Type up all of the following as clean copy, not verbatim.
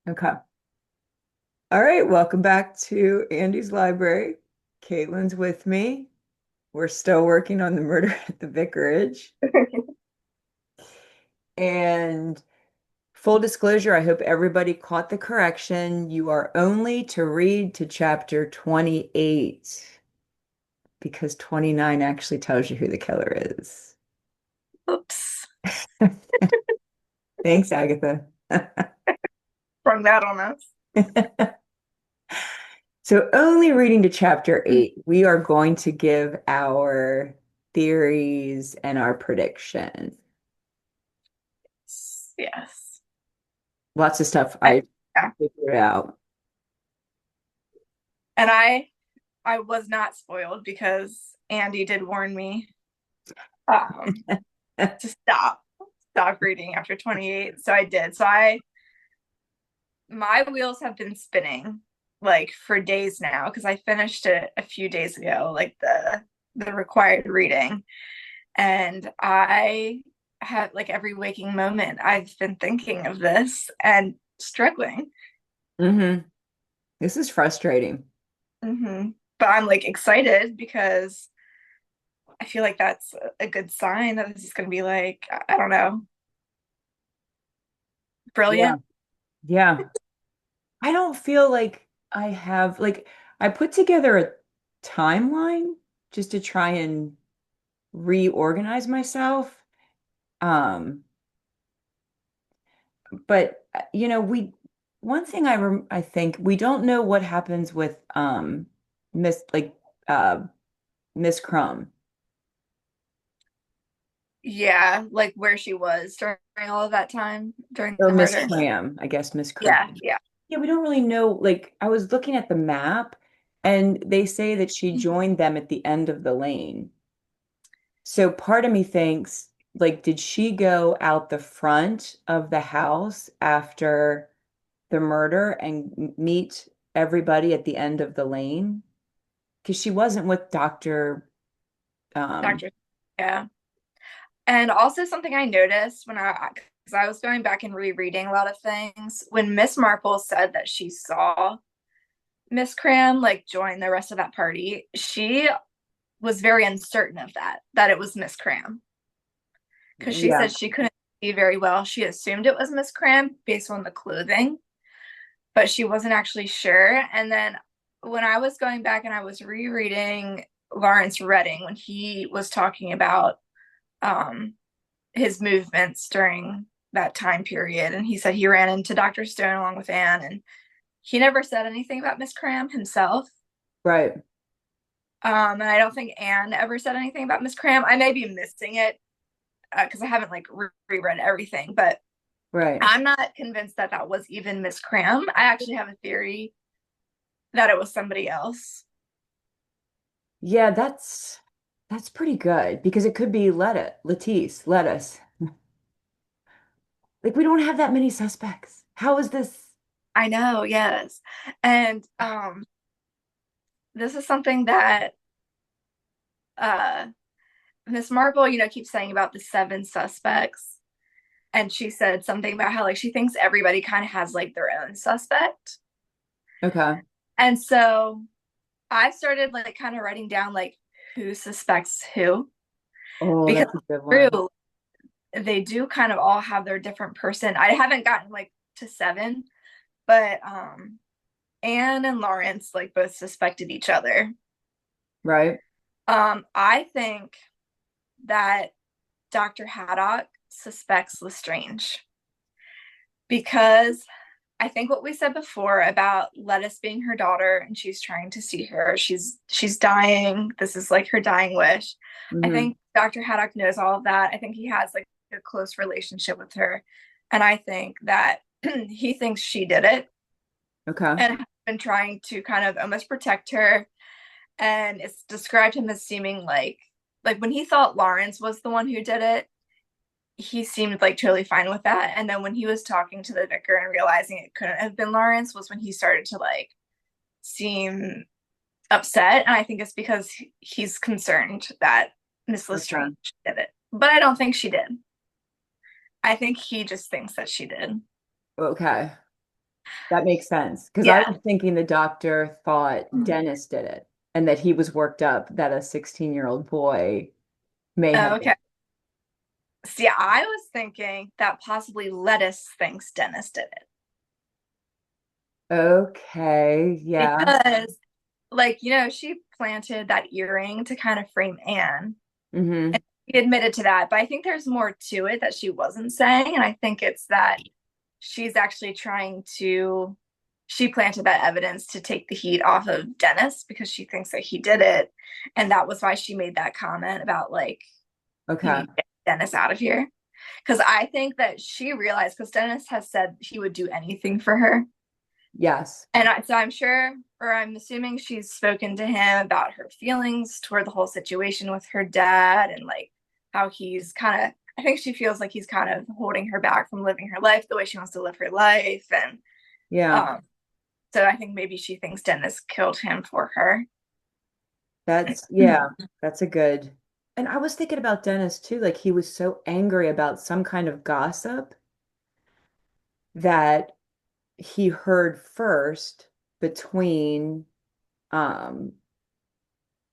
Okay. All right. Welcome back to Andy's library. Caitlin's with me. We're still working on the murder at the Vicarage. And full disclosure, I hope everybody caught the correction. You are only to read to chapter 28 because 29 actually tells you who the killer is. Oops, Thanks, Agatha. sprung that on us. So, only reading to chapter 8, we are going to give our theories and our predictions. Yes. Lots of stuff I, I yeah. figured out. And I was not spoiled because Andy did warn me um to stop reading after 28. So I did. My wheels have been spinning like for days now because I finished it a few days ago, like the required reading. And I had like every waking moment I've been thinking of this and struggling. hmm This is frustrating. But I'm like excited because I feel like that's a good sign that this is going to be like, I don't know, Yeah. brilliant. Yeah. I don't feel like I have, like, I put together a timeline just to try and reorganize myself. Um, but one thing I think we don't know what happens with Miss like uh Miss Crumb Yeah, like where she was during all of that time during or the Miss murder. Cram, I guess Miss Cram. Yeah, yeah. Yeah, we don't really know. Like, I was looking at the map and they say that she joined them at the end of the lane. So part of me thinks, like, did she go out the front of the house after the murder and meet everybody at the end of the lane? Because she wasn't with Dr. Um, Doctor. Yeah. And also something I noticed because I was going back and rereading a lot of things, when Miss Marple said that she saw Miss Cram like join the rest of that party, she was very uncertain of that it was Miss Cram. Because she yeah, said she couldn't see very well. She assumed it was Miss Cram based on the clothing, but she wasn't actually sure. And then when I was going back and I was rereading Lawrence Redding when he was talking about um, his movements during that time period, and he said he ran into Dr. Stone along with Anne, and he never said anything about Miss Cram himself. right, And I don't think Anne ever said anything about Miss Cram. I may be missing it because I haven't like reread everything, but right. I'm not convinced that that was even Miss Cram. I actually have a theory that it was somebody else. Yeah, that's pretty good because it could be lettuce. Like we don't have that many suspects. How is this? I know, yes. And this is something that uh Miss Marple, keeps saying about the seven suspects. And she said something about how like she thinks everybody kind of has like their own suspect. Okay. And so I started like kind of writing down like who suspects who Oh, because that's a good one. true, they do kind of all have their different person. I haven't gotten like to seven, but Anne and Lawrence like both suspected each other. Right? I think that Dr. Haddock suspects Lestrange because I think what we said before about Lettuce being her daughter and she's trying to see her. She's dying. This is like her dying wish. I hmm think Dr. Haddock knows all of that. I think he has like a close relationship with her. And I think that he thinks she did it Okay. and has been trying to kind of almost protect her. And it's described him as seeming like when he thought Lawrence was the one who did it, he seemed like totally fine with that. And then when he was talking to the vicar and realizing it couldn't have been Lawrence was when he started to like seem upset. And I think it's because he's concerned that Miss Lestrange Okay. did it. But I don't think she did. I think he just thinks that she did. Okay. That makes sense. Because I Yeah. was thinking the doctor thought Dennis did it and that he was worked up that a 16-year-old boy may Oh, have done okay. See, I was thinking that possibly Lettuce thinks Dennis did it it. Okay, yeah. because, like, she planted that earring to kind of frame Anne. Hmm. He admitted to that, but I think there's more to it that she wasn't saying, and I think it's that she's actually trying to. She planted that evidence to take the heat off of Dennis because she thinks that he did it, and that was why she made that comment about like you Okay. need to get Dennis out of here. Because I think that she realized because Dennis has said he would do anything for her. Yes. And so I'm sure, or I'm assuming she's spoken to him about her feelings toward the whole situation with her dad and like how he's kind of, I think she feels like he's kind of holding her back from living her life the way she wants to live her life. And Yeah. um, so I think maybe she thinks Dennis killed him for her. Yeah, that's a good. And I was thinking about Dennis too, like he was so angry about some kind of gossip that he heard first between um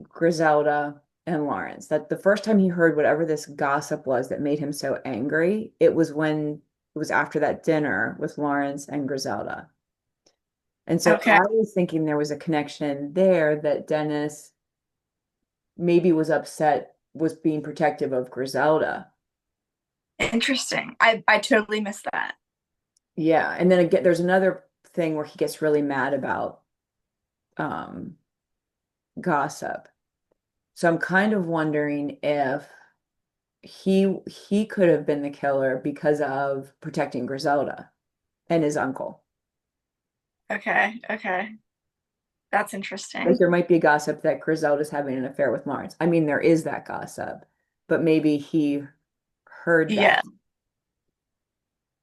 Griselda and Lawrence. That the first time he heard whatever this gossip was that made him so angry, it was after that dinner with Lawrence and Griselda. And so Okay. I was thinking there was a connection there that Dennis maybe was upset, was being protective of Griselda. Interesting. I totally missed that. Yeah. And then again, there's another thing where he gets really mad about um gossip. So I'm kind of wondering if he could have been the killer because of protecting Griselda and his uncle. Okay. Okay. That's Like interesting. there might be a gossip that Griselda's having an affair with Lawrence. I mean, there is that gossip, but maybe he heard that Yeah.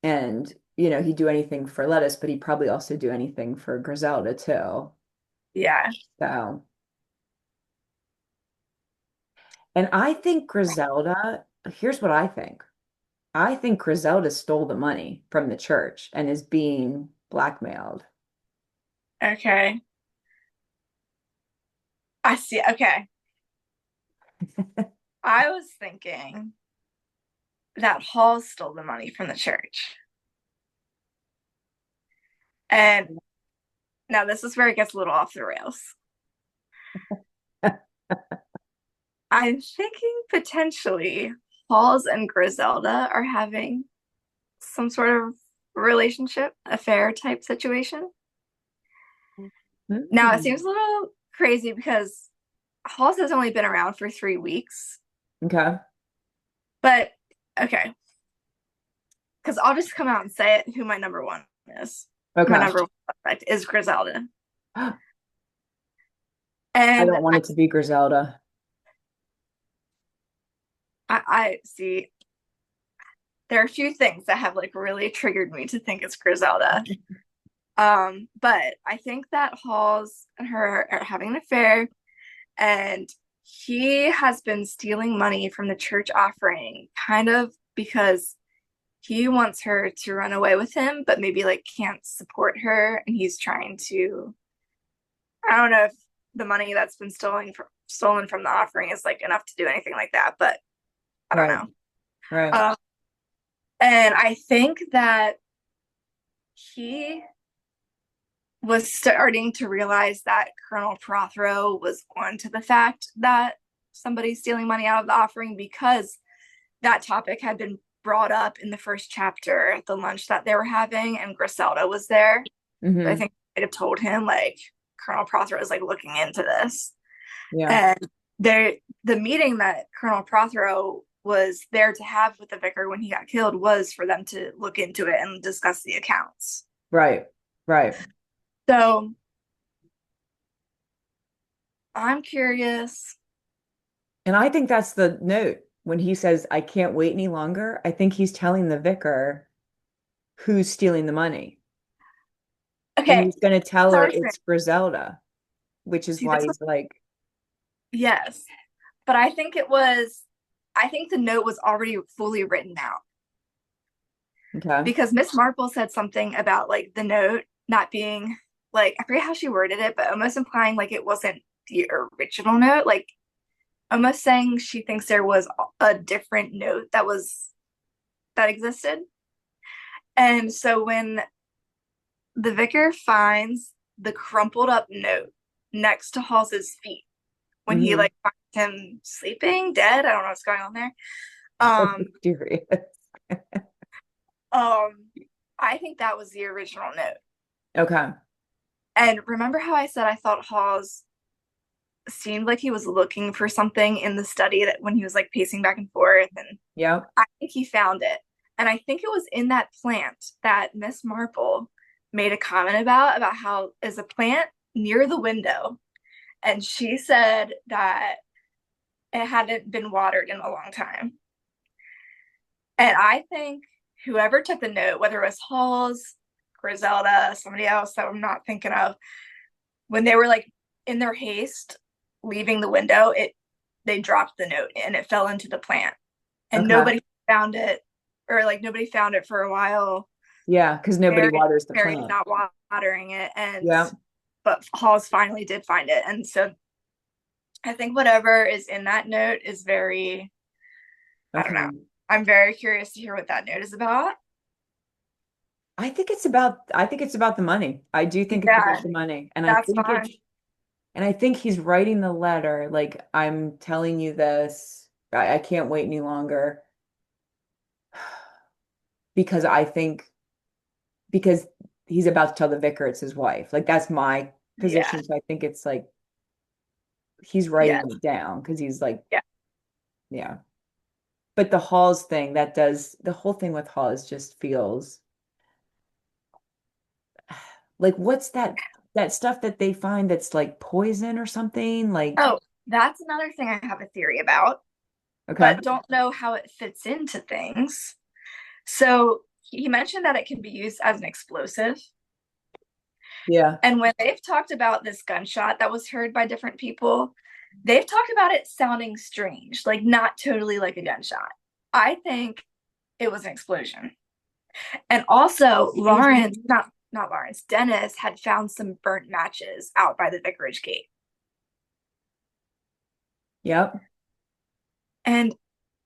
and he'd do anything for Lettuce, but he'd probably also do anything for Griselda too. Yeah. So, and I think Griselda, here's what I think. I think Griselda stole the money from the church and is being blackmailed. Okay. I see. Okay. I was thinking that Hall stole the money from the church. And now this is where it gets a little off the rails. I'm thinking potentially Halls and Griselda are having some sort of relationship, affair type situation. Now it Hmm. seems a little crazy because Halls has only been around for 3 weeks, Okay. but okay, because I'll just come out and say it who my number one is. My Okay. number one suspect is Griselda. I And don't want it to be Griselda. I see there are a few things that have like really triggered me to think it's Griselda. But I think that Halls and her are having an affair, and he has been stealing money from the church offering, kind of because he wants her to run away with him, but maybe like can't support her, and he's trying to. I don't know if the money that's been stolen from the offering is like enough to do anything like that, but I don't Right. know. Right. Um, and I think that he was starting to realize that Colonel Prothero was on to the fact that somebody's stealing money out of the offering because that topic had been brought up in the first chapter at the lunch that they were having, and Griselda was there. So I Hmm. think I might have told him like Colonel Prothero is like looking into this. Yeah. And the meeting that Colonel Prothero was there to have with the vicar when he got killed was for them to look into it and discuss the accounts. Right. Right. So I'm curious. And I think that's the note when he says, I can't wait any longer. I think he's telling the vicar who's stealing the money. And Okay, he's going to tell her sorry. it's Griselda, which is See, why this was he's like, yes, but I think the note was already fully written out okay. because Miss Marple said something about like the note not being like, I forget how she worded it, but almost implying like it wasn't the original note, like almost saying she thinks there was a different note that existed. And so when the vicar finds the crumpled up note next to Halsey's feet, when he Hmm. like finds him sleeping, dead, I don't know what's going on there. So Um, mysterious. um, I think that was the original note. Okay. And remember how I said I thought Hawes seemed like he was looking for something in the study that when he was like pacing back and forth, and Yep. I think he found it. And I think it was in that plant that Miss Marple made a comment about how is a plant near the window. And she said that it hadn't been watered in a long time. And I think whoever took the note, whether it was Halls, Griselda, somebody else that I'm not thinking of, when they were like in their haste leaving the window, they dropped the note and it fell into the plant. And Okay. nobody found it, or like nobody found it for a while. Yeah, because nobody Mary, waters the Mary's plant. not watering it, and Yeah. but Halls finally did find it. And so I think whatever is in that note is very, I don't know. Okay. I'm very curious to hear what that note is about. I think it's about the money. I do think it's about Yeah, the money. that's fine. And I think he's writing the letter like I'm telling you this. I can't wait any longer because I think because he's about to tell the vicar it's his wife. Like that's my Yeah, position. So I think it's like he's yeah, writing it down because he's like, yeah. yeah. But the Halls thing, that does the whole thing with Halls just feels like what's that stuff that they find that's like poison or something? Like, Oh, that's another thing I have a theory about, okay. but don't know how it fits into things. So he mentioned that it can be used as an explosive. Yeah. And when they've talked about this gunshot that was heard by different people, they've talked about it sounding strange, like not totally like a gunshot. I think it was an explosion. And also, Lawrence, not Lawrence, Dennis had found some burnt matches out by the vicarage gate. Yep. And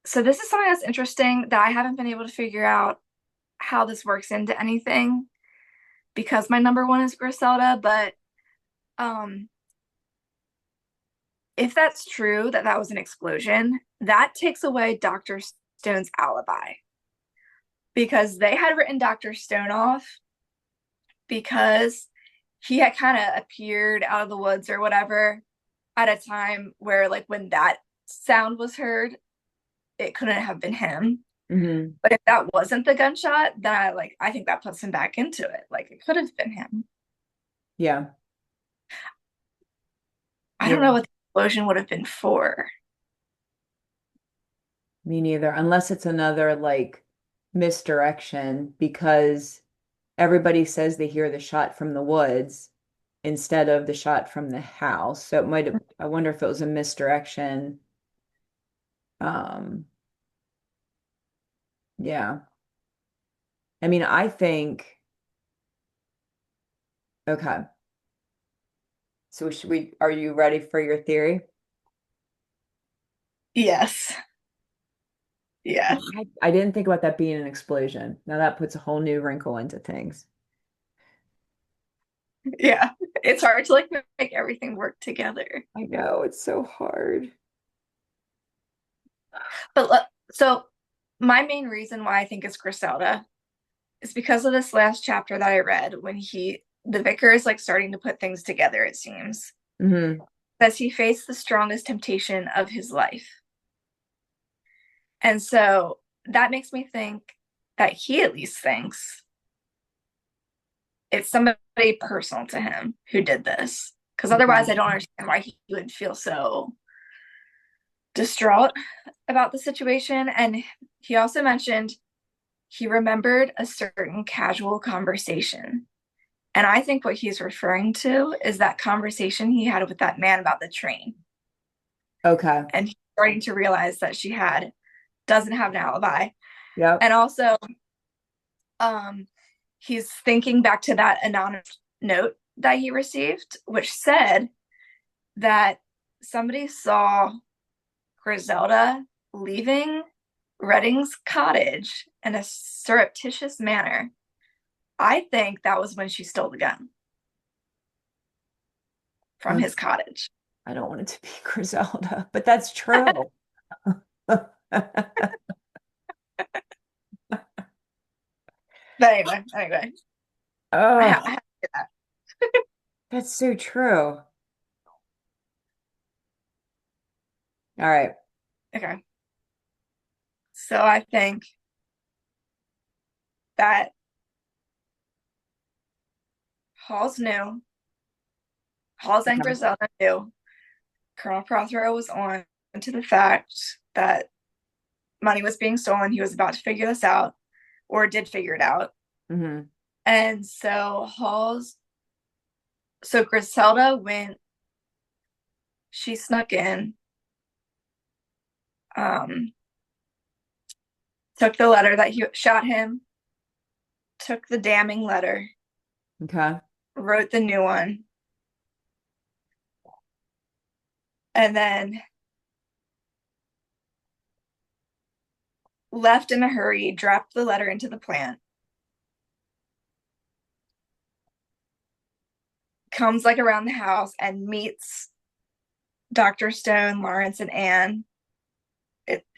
so this is something that's interesting that I haven't been able to figure out how this works into anything because my number one is Griselda, but um if that's true that that was an explosion, that takes away Dr. Stone's alibi because they had written Dr. Stone off because he had kind of appeared out of the woods or whatever at a time where, like, when that sound was heard, it couldn't have been him. Hmm. But if that wasn't the gunshot, then I think that puts him back into it. Like it could have been him. Yeah. I Yeah. don't know what the explosion would have been for. Me neither. Unless it's another like misdirection because everybody says they hear the shot from the woods instead of the shot from the house. So it might have, I wonder if it was a misdirection. Um, yeah. I mean, I think, okay. So are you ready for your theory? Yes. Yes. I didn't think about that being an explosion. Now that puts a whole new wrinkle into things. Yeah. It's hard to like make everything work together. I know, it's so hard. But so my main reason why I think it's Griselda is because of this last chapter that I read when the vicar is like starting to put things together, it seems. Hmm. As he faced the strongest temptation of his life. And so that makes me think that he at least thinks it's somebody personal to him who did this. Because otherwise, I Okay. don't understand why he would feel so distraught about the situation. And he also mentioned he remembered a certain casual conversation. And I think what he's referring to is that conversation he had with that man about the train. Okay. And he's starting to realize that she doesn't have an alibi. Yep. And also, um, he's thinking back to that anonymous note that he received, which said that somebody saw Griselda leaving Redding's cottage in a surreptitious manner. I think that was when she stole the gun from Um, his cottage. I don't want it to be Griselda, but that's true. But anyway, Oh, I have to get that. that's so true. All right. Okay. So I think that Halls knew, Halls and Okay. Griselda knew Colonel Prothero was on to the fact that money was being stolen. He was about to figure this out, or did figure it out. Hmm. And so so Griselda went, she snuck in, um, took the letter that he shot him, took the damning letter, Okay. wrote the new one, and then left in a hurry, dropped the letter into the plant, comes like around the house and meets Dr. Stone, Lawrence, and Anne.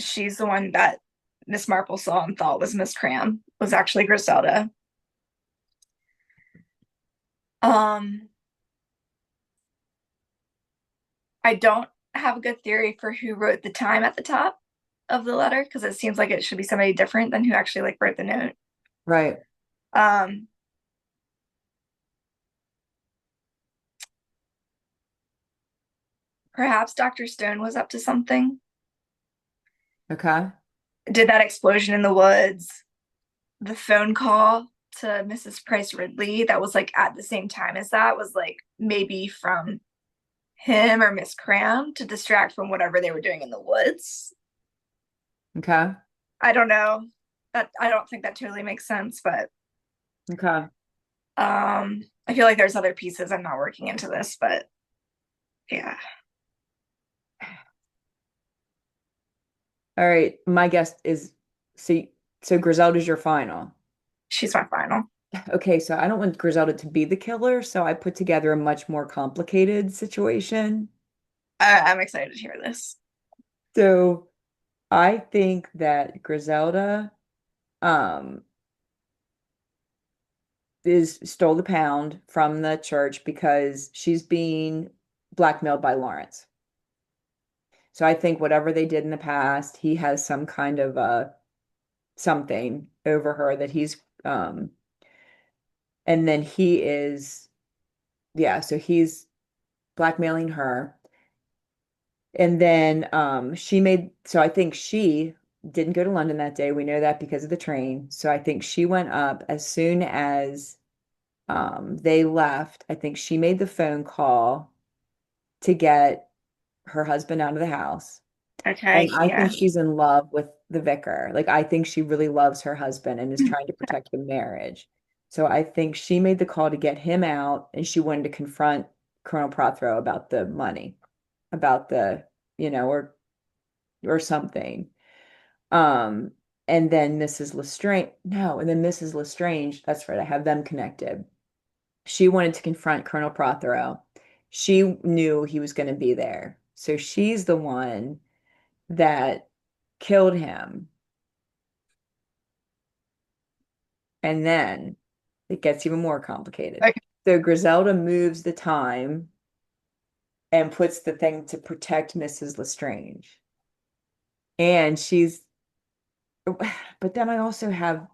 She's the one that Miss Marple saw and thought was Miss Cram, was actually Griselda. Um, I don't have a good theory for who wrote the time at the top of the letter because it seems like it should be somebody different than who actually like wrote the note. Right. Um, Perhaps Dr. Stone was up to something. Okay. Did that explosion in the woods, the phone call to Mrs. Price Ridley that was like at the same time as that was like maybe from him or Miss Cram to distract from whatever they were doing in the woods. Okay. I don't know. That I don't think that totally makes sense, but Okay. I feel like there's other pieces I'm not working into this, but yeah, All right. My guess is see, so Griselda's your final. she's my final. Okay, so I don't want Griselda to be the killer, so I put together a much more complicated situation. I'm excited to hear this. So I think that Griselda um is stole the pound from the church because she's being blackmailed by Lawrence. So I think whatever they did in the past, he has some kind of something over her that he's and then he is yeah, so he's blackmailing her. And then she made so I think she didn't go to London that day. We know that because of the train. So I think she went up as soon as they left. I think she made the phone call to get her husband out of the house. And Okay, I yeah. think she's in love with the vicar. Like, I think she really loves her husband and is trying to protect the marriage. So I think she made the call to get him out and she wanted to confront Colonel Prothero about the money, about the, or something. Um, and then Mrs. Lestrange, no, and then Mrs. Lestrange, that's right, I have them connected. She wanted to confront Colonel Prothero. She knew he was going to be there. So she's the one that killed him. And then it gets even more complicated. Okay. So Griselda moves the time and puts the thing to protect Mrs. Lestrange. And she's, but then I also have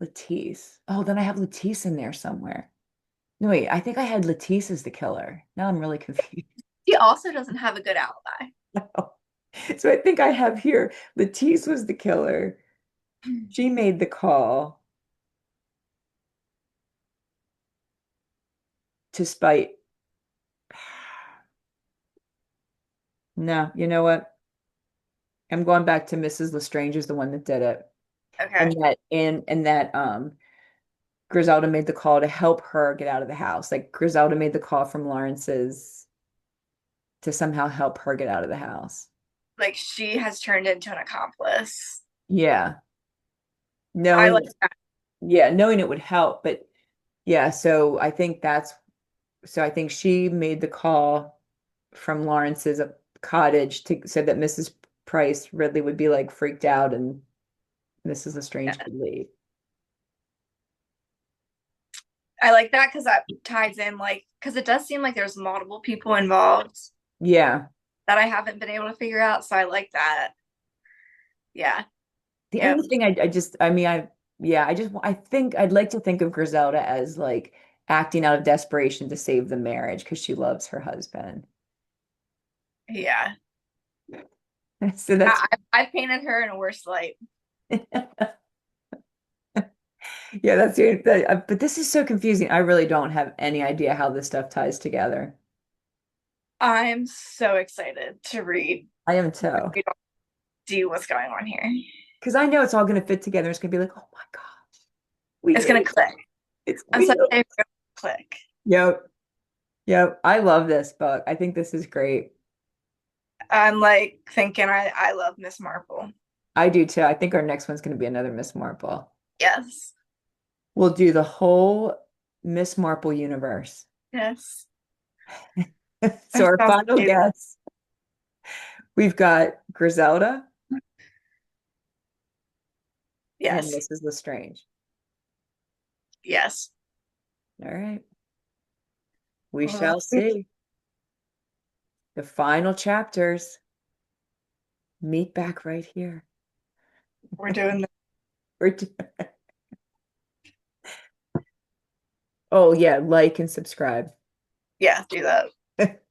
Latisse. Oh, then I have Latisse in there somewhere. No, wait, I think I had Latisse as the killer. Now I'm really confused. He also doesn't have a good alibi. So I think I have here Latisse was the killer. She made the call to spite. No, you know what? I'm going back to Mrs. Lestrange is the one that did it. Okay. And that Griselda made the call to help her get out of the house. Like Griselda made the call from Lawrence's to somehow help her get out of the house. Like she has turned into an accomplice. Yeah. I like Knowing, that. yeah, knowing it would help. But yeah, so I think she made the call from Lawrence's cottage to so that Mrs. Price Ridley would be like freaked out and Mrs. Lestrange Yeah. could leave. I like that because that ties in like because it does seem like there's multiple people involved Yeah. that I haven't been able to figure out. So I like that. Yeah. The Yep. only thing I just, I mean, yeah, I think I'd like to think of Griselda as like acting out of desperation to save the marriage because she loves her husband. Yeah. So that's, I've painted her in a worse light. yeah, but this is so confusing. I really don't have any idea how this stuff ties together. I'm so excited to read, I am too. see what's going on here. Because I know it's all going to fit together. It's going to be like, oh my gosh, we It's knew gonna click. it's I'm so real. excited for it to click. Yep. Yep. I love this book. I think this is great. I'm like thinking I love Miss Marple. I do too. I think our next one's going to be another Miss Marple. Yes. We'll do the whole Miss Marple universe. Yes. So That our sounds final cute. guess, we've got Griselda and Yes. Mrs. Lestrange. Yes. All right. We Well, shall see. The final chapters meet back right here. we're doing this. We're d- Oh, yeah, like and subscribe. Yeah, do that.